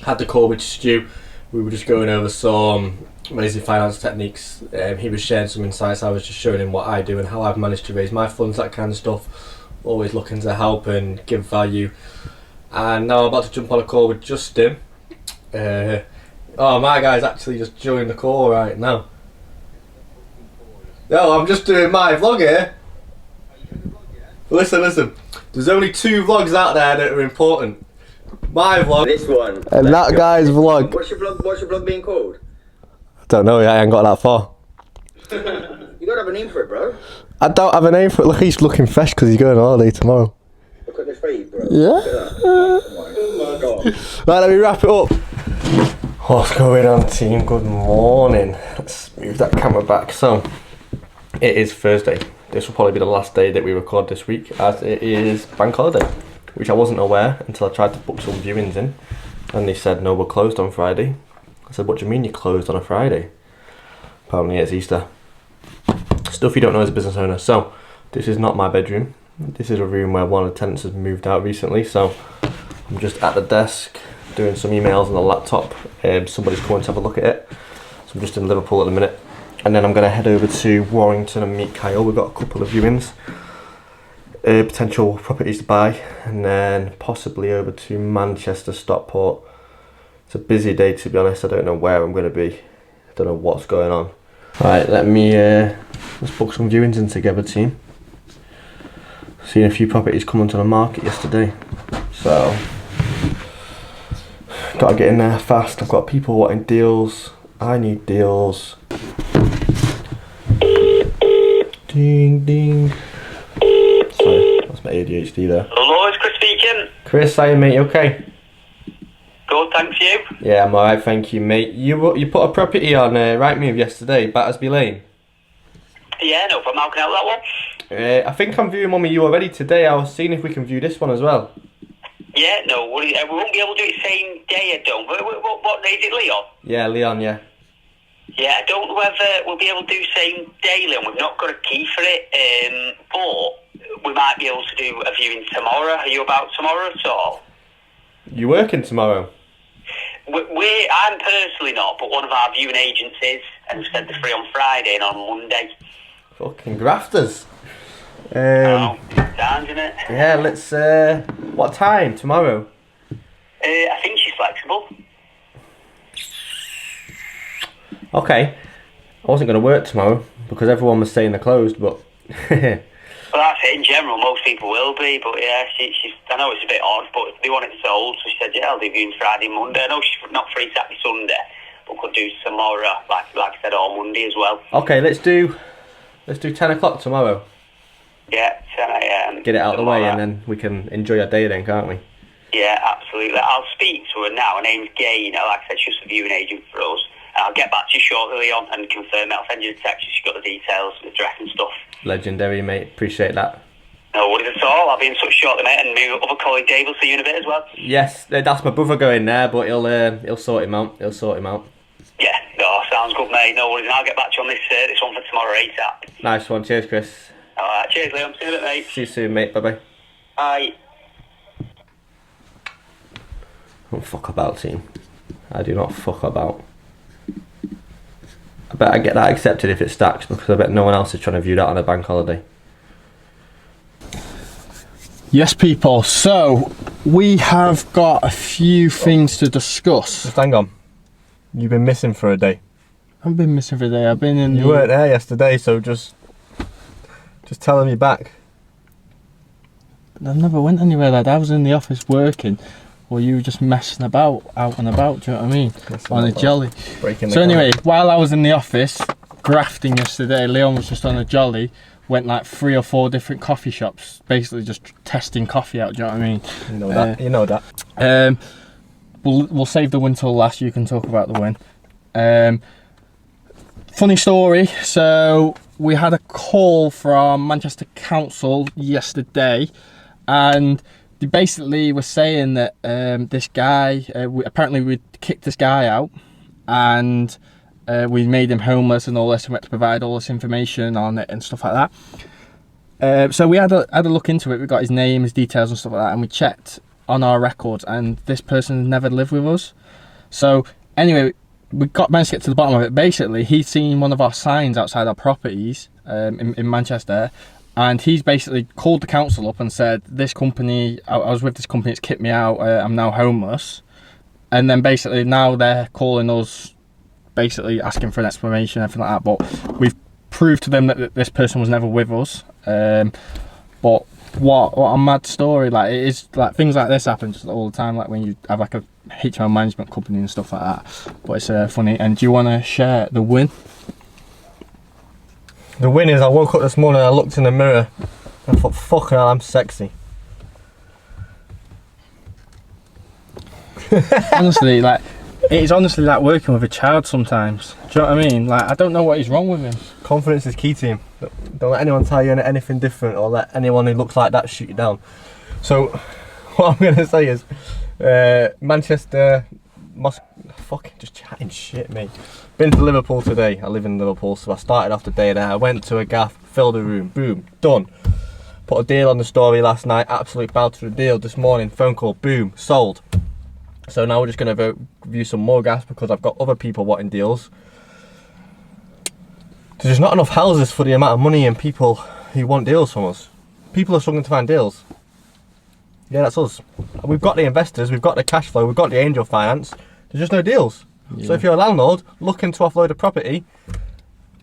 Had the call with Stu. We were just going over some raising finance techniques. He was sharing some insights. I was just showing him what I do and how I've managed to raise my funds, that kind of stuff. Always looking to help and give value. And now I'm about to jump on a call with Justin. Oh, my guy's actually just joined the call right now. Yo, I'm just doing my vlog here. Listen. There's only 2 vlogs out there that are important. My vlog. This one. And that guy's vlog. What's your vlog being called? I don't know yet, I ain't got that far. You gotta have a name for it, bro. I don't have a name for it. Look, he's looking fresh because he's going on holiday tomorrow. Look at this face, bro. Yeah. Look at that. Oh my god. Right, let me wrap it up. What's going on, team? Good morning. Let's move that camera back. So, it is Thursday. This will probably be the last day that we record this week, as it is bank holiday, which I wasn't aware until I tried to book some viewings in, and they said, no, we're closed on Friday. I said, what do you mean you're closed on a Friday? Apparently it's Easter. Stuff you don't know as a business owner. So, this is not my bedroom. This is a room where one of the tenants has moved out recently, so I'm just at the desk doing some emails on the laptop. Somebody's coming to have a look at it. So I'm just in Liverpool at the minute. And then I'm going to head over to Warrington and meet Kyle. We've got a couple of viewings. potential properties to buy, and then possibly over to Manchester, Stockport. It's a busy day, to be honest. I don't know where I'm going to be. I don't know what's going on. Right, let's book some viewings in together, team. Seen a few properties come onto the market yesterday, so gotta get in there fast. I've got people wanting deals. I need deals. Ding ding. Sorry, that's my ADHD there. Hello, it's Chris speaking. Chris, how are you, mate? You okay? Good, thanks you. Yeah, I'm alright, thank you, mate. You put a property on Rightmove yesterday, Battersby Lane. Yeah, no problem. How can I help that one? I think I'm viewing one with you already today. I was seeing if we can view this one as well. Yeah, no worries. We won't be able to do it same day, I don't. What day is it, Leon? Yeah, Leon, yeah. Yeah, I don't know whether we'll be able to do same day, Leon. We've not got a key for it, but we might be able to do a viewing tomorrow. Are you about tomorrow at all? You working tomorrow? I'm personally not, but one of our viewing agents is, and said they're free on Friday and on Monday. Fucking grafters. Sounds, isn't it? Yeah, let's, what time tomorrow? I think she's flexible. Okay. I wasn't going to work tomorrow because everyone was saying they're closed, but... Well, that's it. In general, most people will be, but yeah, she's. I know it's a bit odd, but they want it sold, so she said, yeah, I'll do viewing Friday, Monday. I know she's not free Saturday, Sunday, but could do tomorrow, like I said, or Monday as well. Okay, let's do 10 o'clock tomorrow. Yeah, 10 a.m. Get it out of the way, and then we can enjoy our day then, can't we? Yeah, absolutely. I'll speak to her now. Her name's Gaynor. Like I said, she's a viewing agent for us. And I'll get back to you shortly, Leon, and confirm it. I'll send you a text if she's got the details, the address and stuff. Legendary, mate. Appreciate that. No worries at all. I'll be in touch shortly, mate, and my other colleague Dave will see you in a bit as well. Yes, that's my brother going there, but he'll sort him out. Yeah, no, sounds good, mate. No worries. And I'll get back to you on this one for tomorrow, ASAP. Nice one. Cheers, Chris. Alright, cheers, Leon. See you in a bit, mate. See you soon, mate. Bye-bye. Bye. Don't fuck about, team. I do not fuck about. I bet I get that accepted if it stacks, because I bet no one else is trying to view that on a bank holiday. Yes, people. So we have got a few things to discuss. Just hang on. You've been missing for a day. I've been missing for a day. I've been in. You weren't there yesterday, so just tell them you're back. I never went anywhere, lad. I was in the office working, or you were just messing about, out and about. Do you know what I mean? On a jolly. So anyway, while I was in the office grafting yesterday, Leon was just on a jolly. Went like 3 or 4 different coffee shops, basically just testing coffee out. Do you know what I mean? You know that. We'll save the win till last. You can talk about the win. Funny story. So we had a call from Manchester Council yesterday, and they basically were saying that this guy, apparently we kicked this guy out, and we made him homeless and all this, and we had to provide all this information on it and stuff like that. So we had a look into it. We got his name, his details and stuff like that, and we checked on our records, and this person never lived with us. So anyway, we managed to get to the bottom of it. Basically, he'd seen one of our signs outside our properties in Manchester, and he's basically called the council up and said, this company, I was with this company, it's kicked me out, I'm now homeless. And then basically now they're calling us, basically asking for an explanation, everything like that. But we've proved to them that this person was never with us. But what a mad story. Like, it is, like, things like this happen just all the time, like when you have like a HMO management company and stuff like that. But it's funny. And do you want to share the win? The win is I woke up this morning, I looked in the mirror, and I thought, fucking hell, I'm sexy. Honestly, like, it is honestly like working with a child sometimes. Do you know what I mean? Like, I don't know what is wrong with him. Confidence is key to him. Don't let anyone tell you anything different, or let anyone who looks like that shoot you down. So, what I'm going to say is, Manchester, fucking just chatting shit, mate. Been to Liverpool today. I live in Liverpool, so I started off the day there. I went to a gaff, filled a room, boom, done. Put a deal on the story last night, absolute bow to the deal. This morning, phone call, boom, sold. So now we're just going to view some more gas because I've got other people wanting deals. There's just not enough houses for the amount of money and people who want deals from us. People are struggling to find deals. Yeah, that's us. We've got the investors, we've got the cash flow, we've got the angel finance. There's just no deals. Yeah. So if you're a landlord looking to offload a property,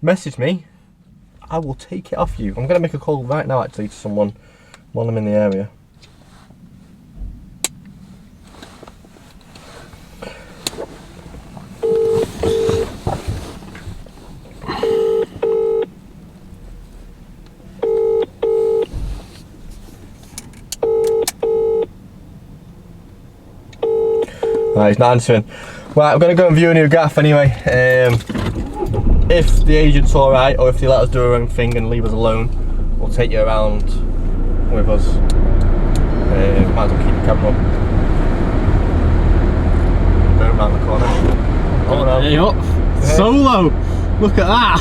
message me. I will take it off you. I'm going to make a call right now actually to someone while I'm in the area. Right, he's not answering. Right, I'm going to go and view a new gaff anyway. If the agent's alright, or if they let us do our own thing and leave us alone, we'll take you around with us. Might as well keep the camera on. Going around the corner. Oh no. Hey up. Solo! Look at that!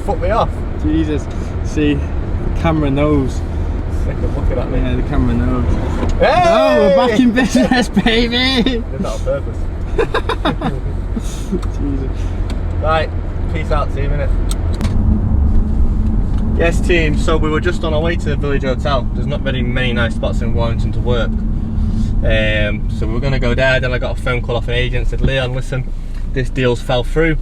Fuck me off. Jesus. See, the camera knows. Looking at me. Yeah, the camera knows. Hey! Oh, we're back in business, baby! Did that on purpose. Jesus. Right, peace out team, innit? Yes team, so we were just on our way to the village hotel. There's not very many nice spots in Warrington to work. So we were going to go there, then I got a phone call off an agent, said Leon, listen, this deal's fell through.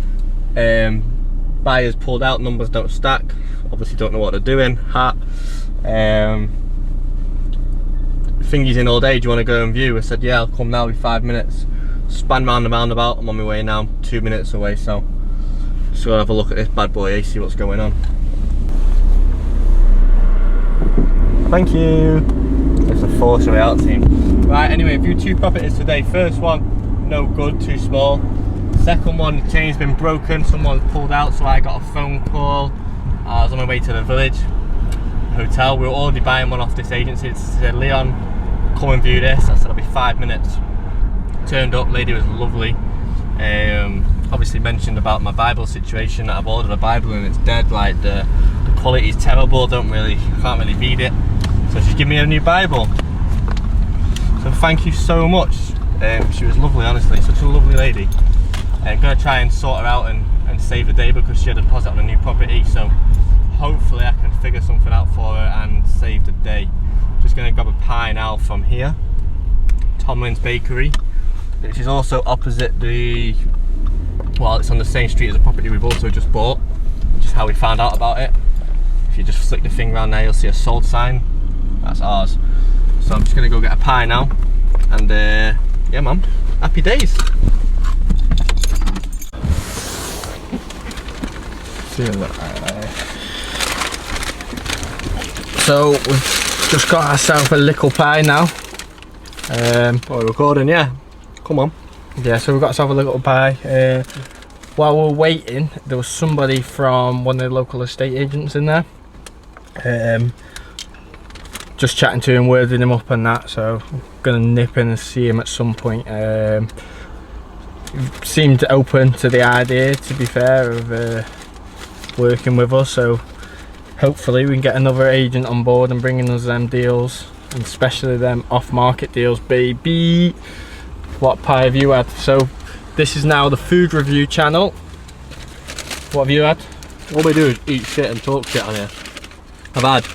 Buyers pulled out, numbers don't stack. Obviously don't know what they're doing. Thingy's in all day, do you want to go and view? I said yeah, I'll come now, be 5 minutes. Span round the roundabout, I'm on my way now, 2 minutes away, so just gonna have a look at this bad boy, see what's going on. Thank you. It's a force way out team. Right, anyway, viewed 2 properties today. First one, no good, too small. Second one, the chain's been broken, someone's pulled out, so I got a phone call. I was on my way to the village hotel. We were already buying one off this agency. It said, Leon, come and view this. I said, I'll be 5 minutes. Turned up, lady was lovely. Obviously mentioned about my Bible situation, that I've ordered a Bible and it's dead, like the quality is terrible, can't really read it. So she's given me a new Bible. So thank you so much. She was lovely, honestly, such a lovely lady. I'm gonna try and sort her out and save the day because she had a deposit on a new property, so hopefully I can figure something out for her and save the day. Just gonna grab a pie now from here, Tomlin's Bakery, which is also opposite the, well, it's on the same street as the property we've also just bought, which is how we found out about it. If you just flick the thing around there, you'll see a sold sign. That's ours. So I'm just gonna go get a pie now, and yeah man, happy days. So we've just got ourselves a little pie now. We're recording, yeah. Come on. Yeah, so we've got ourselves a little pie. While we're waiting, there was somebody from one of the local estate agents in there. Just chatting to him, wording him up and that, so I'm gonna nip in and see him at some point. Seemed open to the idea, to be fair, of working with us, so hopefully we can get another agent on board and bringing us them deals, and especially them off-market deals, baby. What pie have you had? So this is now the food review channel. What have you had? All we do is eat shit and talk shit on here. I've had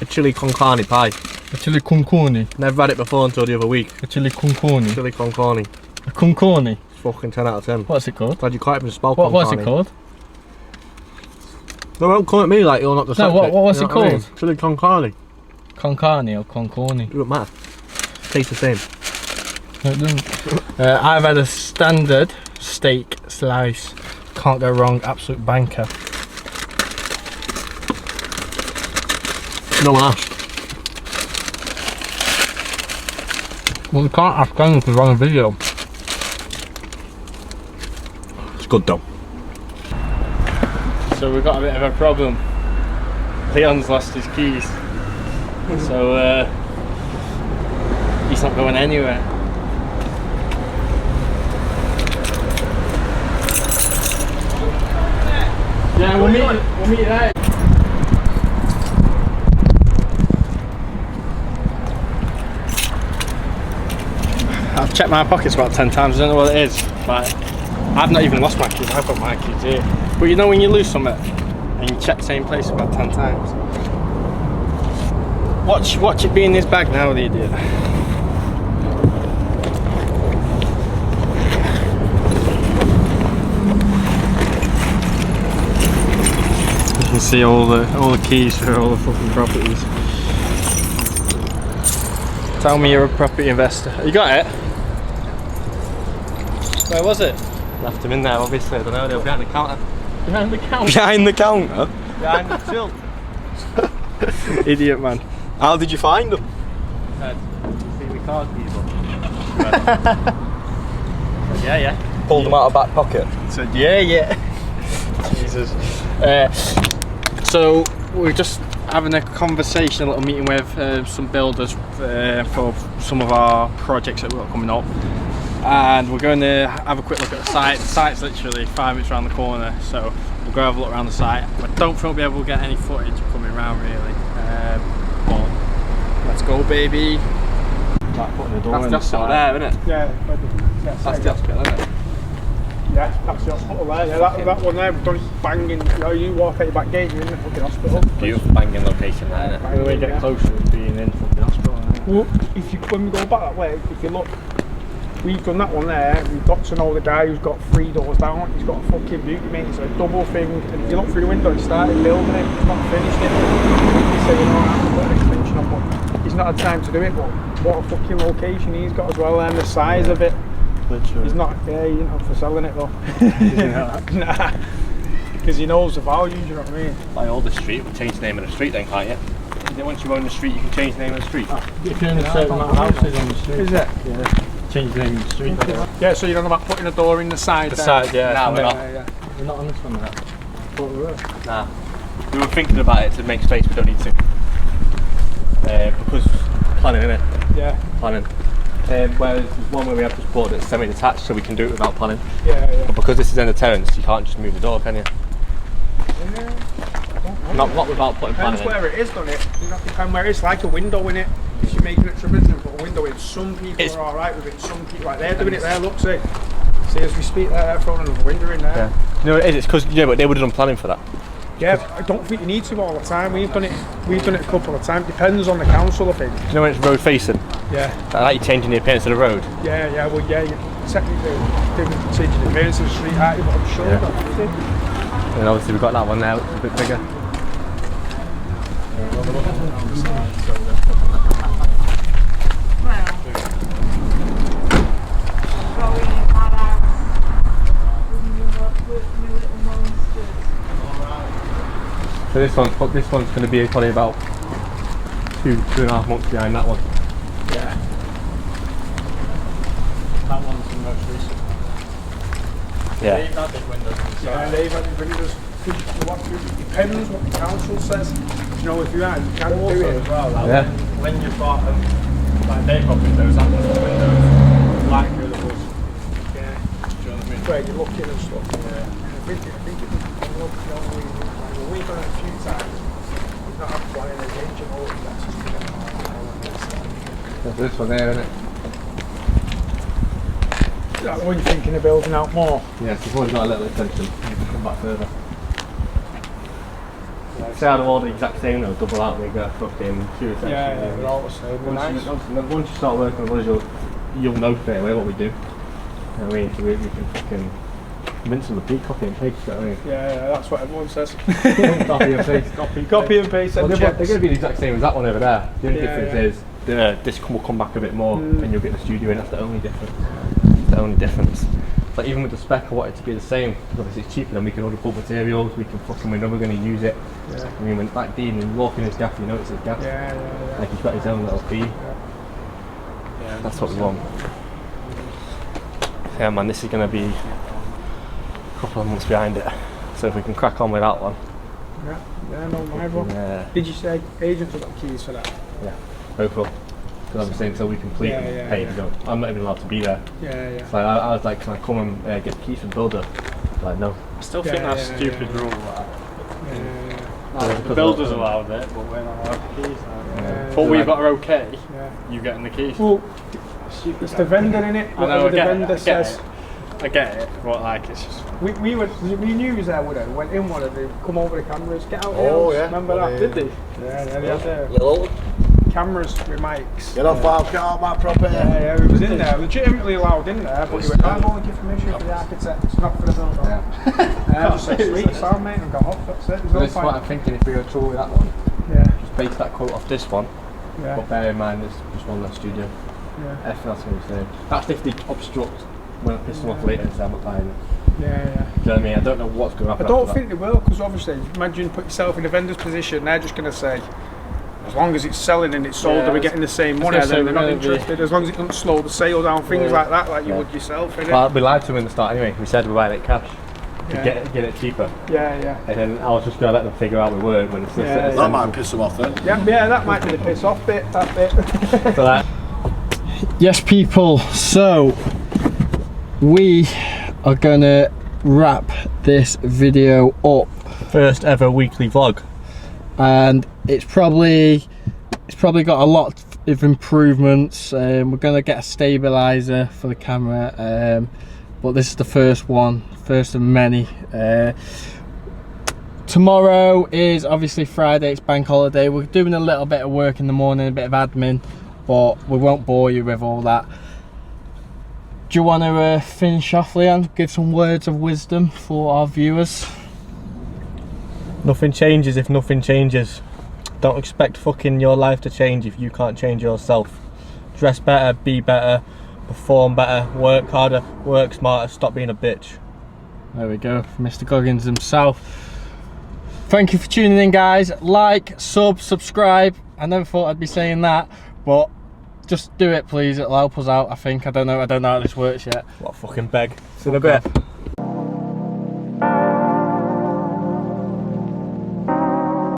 a chili con carne pie. A chili con carne. Never had it before until the other week. A chili con carne. Chili con carne. A con carne. Fucking 10 out of 10. What's it called? Glad you can't even spell What's con carne. it called? No, don't come at me like you're not the No, subject. what's You it know what I mean? called? Chili con carne. Con carne or con carne? It doesn't matter. Tastes the same. No, it doesn't. I've had a standard steak slice. Can't go wrong, absolute banker. No one asked. Well, we can't ask them because we're on a video. It's good though. So we've got a bit of a problem. Leon's lost his keys. So he's not going anywhere. Yeah, we'll meet there. I've checked my pockets about 10 times, I don't know what it is. But I've not even lost my keys, I've got my keys here. But you know when you lose something and you check the same place about 10 times? Watch it be in his bag now, the idiot. You can see all the keys for all the fucking properties. Tell me you're a property investor. You got it? Where was it? Left them in there, obviously. I don't know, they were behind the counter. Behind the counter. Behind the counter? Behind the till. Idiot man. How did you find them? See the card people. Yeah. Pulled them out of back pocket. Said yeah. Jesus. So we're just having a conversation, a little meeting with some builders for some of our projects that we've got coming up, and we're going to have a quick look at the site. The site's literally 5 minutes around the corner, so we'll go have a look around the site. I don't think we'll be able to get any footage coming around really, but let's go, baby. Like putting the door That's in the the hospital side. there, isn't it? Yeah, That's the hospital, isn't it? yeah, that's the hospital there. Yeah, that one there, we've done it banging. You know, you walk out your back gate, you're in the fucking hospital. Beautiful banging location there, isn't it? When we get closer to being in fucking hospital. Well, when we go back that way, if you look, we've done that one there. We've got to know the guy who's got 3 doors down. He's got a fucking beauty, mate. It's a double thing. And if you look through the window, he started building it. He's not finished it. He's saying, "Oh, I'm put an extension on," but he's not had time to do it. But what a fucking location he's got as well, and the size of it. Literally. He's not. Yeah, he ain't up for selling it though. Nah, because he knows the value. You know what I mean? Like all the street, we'll change the name of the street then, can't you? Once you own the street, you can change the name of the street. If you're in a certain amount of houses on the street. Is it? Yeah. Change the name of the street. Yeah. So you're on about putting a door in the side. The there. side, yeah. Nah, we're not. Yeah. We're not on this one yet. But we were. Nah. We were thinking about it to make space, we don't need to. Because planning, innit? Yeah. Planning. Whereas there's one where we have just bought it semi-detached, so we can do it without planning. Yeah. But because this is in the terrace, you can't just move the door, can you? Not without putting planning Depends in. where it is, doesn't it? You know, depends where it's like a window in it. If you're making it to a business, put a window in. Some people are alright with it, some people, like they're doing it there, look, see. See, as we speak, they're throwing another window in there. Yeah. You know what it is? It's because, but they would have done planning for that. Yeah, I don't think you need to all the time. We've done it a couple of times. Depends on the council, I think. You know when it's road facing? Yeah. I like you changing the appearance of the road. Yeah, well, yeah, you technically didn't change the appearance of the street, aren't you? But I'm sure that did. And obviously we've got that one there, which is a bit bigger. So this one's going to be probably about 2.5 months behind that one. Yeah. That one's the most recent one. Yeah. They've had big windows inside. Yeah, they've had the windows. It depends what the council says. You know, if you are, you can do it as well. Like Yeah. when you bought them, like they got windows, that was the windows. Like the other was. Yeah. Do you know what I mean? Where you're looking and stuff. Yeah. I think it was the only reason. Like, we've done it a few times. We've not had planning again, you know, that's just been There's this one there, isn't it? that one you're thinking of building out more. Yes, it's always got a little extension. You can come back further. Say out of all the exact same though, double out, they go fucking two extensions. Yeah, they're all the same. Once you start working with us, you'll know straight away what we do. You know what I mean? So we can fucking mince and repeat, copy and paste, you know what I mean? Yeah, that's what everyone says. Copy and paste, Copy and paste. Well, and they're checks. going to be the exact same as that one over there. The only Yeah, difference is this will come back a bit more and you'll get the studio in, that's the only difference. The only difference. But even with the spec, I want it to be the same. Because obviously it's cheaper, then we can order bulk materials, we can fucking, we know we're going to use it. Yeah. I mean, when like Dean, when you walk in his gaff, you know it's his gaff. Yeah. Like he's got his own little fee. Yeah. That's what we want. Yeah man, this is going to be a couple of months behind it. So if we can crack on with that one. Yeah, no, my one. Yeah. Did you say agents have got keys for that? Yeah, both will. Because obviously until we complete and pay, we don't. I'm not even allowed to be there. Yeah. So I was like, can I come and get the keys from the builder? Like, no. I still think that's a stupid rule. Like. Yeah. The builders allowed it, but we're not allowed keys. Yeah. But we've got our okay. Yeah. You getting the keys? Well, it's the vendor in it. I know. The vendor says. I get it, but like it's just. We knew he was there, would we? Went in one of them, come over the cameras, get out Oh, the house. yeah. Remember that? Did they? Yeah, they had there. Hello? cameras with mics. Get off our car, my property. Yeah, he was in there, legitimately allowed in there, but he went, I've only given permission for the architect, not for the builder. I just said, sweet, sound mate, and got off, that's it. This is what I'm thinking, if we go through with that one, just base that quote off this one, but bear in mind there's just one less studio. Everything else is going to be the same. That's if they obstruct when I piss them off later and say I'm not buying it. Yeah. Do you know what I mean? I don't know what's going to happen. I don't think they will, because obviously, imagine put yourself in a vendor's position, they're just going to say, as long as it's selling and it's sold and we're getting the same money, then they're not interested. As long as it doesn't slow the sale down, things like that, like you would yourself, innit? Well, we lied to them in the start anyway. We said we're buying it cash to get it cheaper. Yeah. And then I was just going to let them figure out we weren't when it's That might piss them off then. Yeah, that might be the piss off bit, that bit. So that. Yes, people, so we are gonna wrap this video up. First ever weekly vlog. And it's probably got a lot of improvements. We're gonna get a stabilizer for the camera, but this is the first one, first of many. Tomorrow is obviously Friday, it's bank holiday. We're doing a little bit of work in the morning, a bit of admin, but we won't bore you with all that. Do you want to finish off, Leon? Give some words of wisdom for our viewers. Nothing changes if nothing changes. Don't expect fucking your life to change if you can't change yourself. Dress better, be better, perform better, work harder, work smarter, stop being a bitch. There we go, Mr. Goggins himself. Thank you for tuning in, guys. Like, subscribe. I never thought I'd be saying that, but just do it, please. It'll help us out, I think. I don't know how this works yet. What a fucking beg. See you in a bit.